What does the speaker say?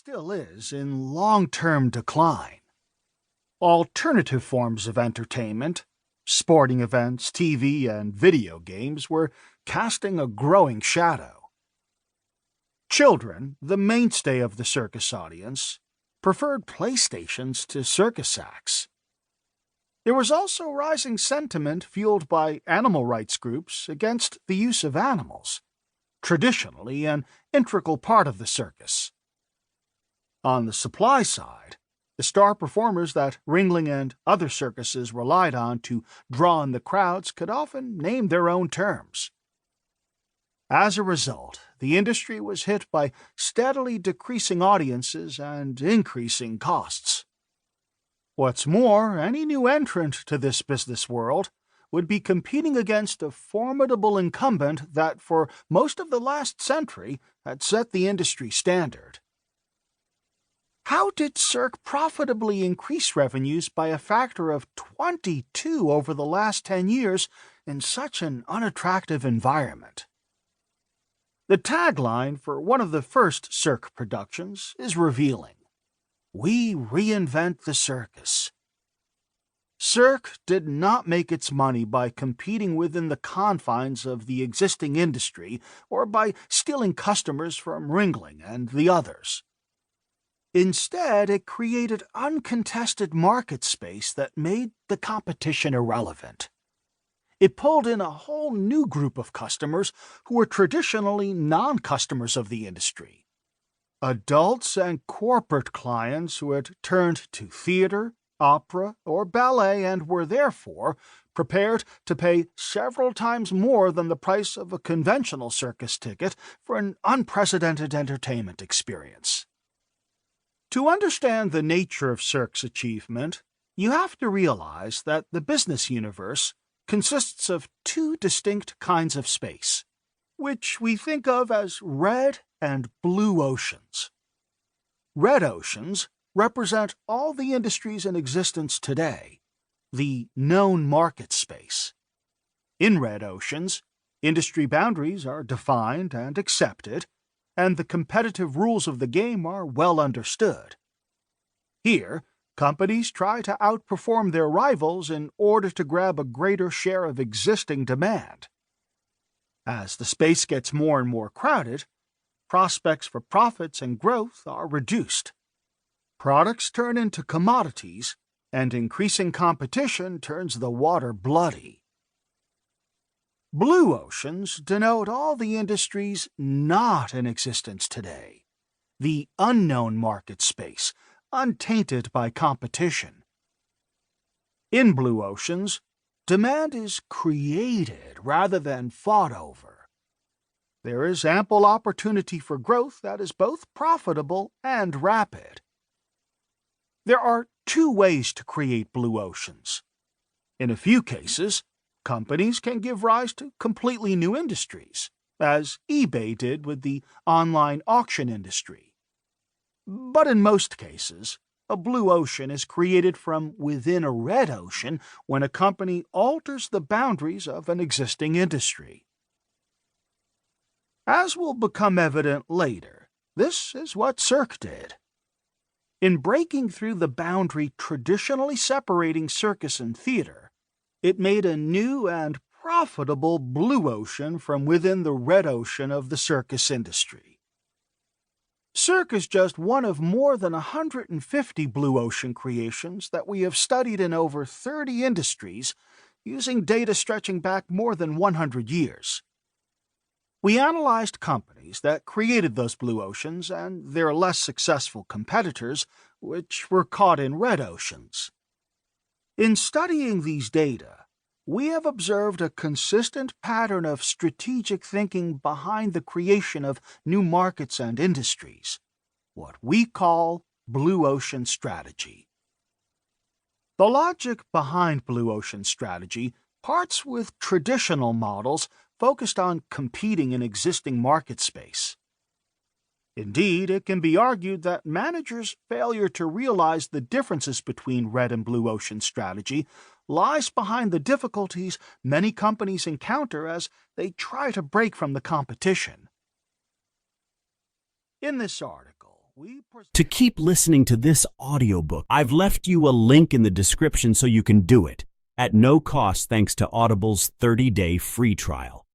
still is in long-term decline. Alternative forms of entertainment, sporting events, TV, and video games were casting a growing shadow. Children, the mainstay of the circus audience, preferred PlayStations to circus acts. There was also rising sentiment fueled by animal rights groups against the use of animals, traditionally an integral part of the circus. On the supply side, the star performers that Ringling and other circuses relied on to draw in the crowds could often name their own terms. As a result, the industry was hit by steadily decreasing audiences and increasing costs. What's more, any new entrant to this business world would be competing against a formidable incumbent that for most of the last century had set the industry standard. How did Cirque profitably increase revenues by a factor of 22 over the last 10 years in such an unattractive environment? The tagline for one of the first Cirque productions is revealing. We reinvent the circus. Cirque did not make its money by competing within the confines of the existing industry or by stealing customers from Ringling and the others. Instead, it created uncontested market space that made the competition irrelevant. It pulled in a whole new group of customers who were traditionally non-customers of the industry. Adults and corporate clients who had turned to theater, opera, or ballet and were therefore prepared to pay several times more than the price of a conventional circus ticket for an unprecedented entertainment experience. To understand the nature of Cirque's achievement, you have to realize that the business universe consists of two distinct kinds of space, which we think of as red and blue oceans. Red oceans represent all the industries in existence today, the known market space. In red oceans, industry boundaries are defined and accepted, and the competitive rules of the game are well understood. Here, companies try to outperform their rivals in order to grab a greater share of existing demand. As the space gets more and more crowded, prospects for profits and growth are reduced. Products turn into commodities, and increasing competition turns the water bloody. Blue oceans denote all the industries not in existence today, the unknown market space, untainted by competition. In blue oceans, demand is created rather than fought over. There is ample opportunity for growth that is both profitable and rapid. There are two ways to create blue oceans. In a few cases, companies can give rise to completely new industries, as eBay did with the online auction industry. But in most cases, a blue ocean is created from within a red ocean when a company alters the boundaries of an existing industry. As will become evident later, this is what Cirque did. In breaking through the boundary traditionally separating circus and theater, it made a new and profitable blue ocean from within the red ocean of the circus industry. Cirque is just one of more than 150 blue ocean creations that we have studied in over 30 industries using data stretching back more than 100 years. We analyzed companies that created those blue oceans and their less successful competitors, which were caught in red oceans. In studying these data, we have observed a consistent pattern of strategic thinking behind the creation of new markets and industries, what we call blue ocean strategy. The logic behind blue ocean strategy parts with traditional models focused on competing in existing market space. Indeed, it can be argued that managers' failure to realize the differences between red and blue ocean strategy lies behind the difficulties many companies encounter as they try to break from the competition. In this article, To keep listening to this audiobook, I've left you a link in the description so you can do it, at no cost thanks to Audible's 30-day free trial.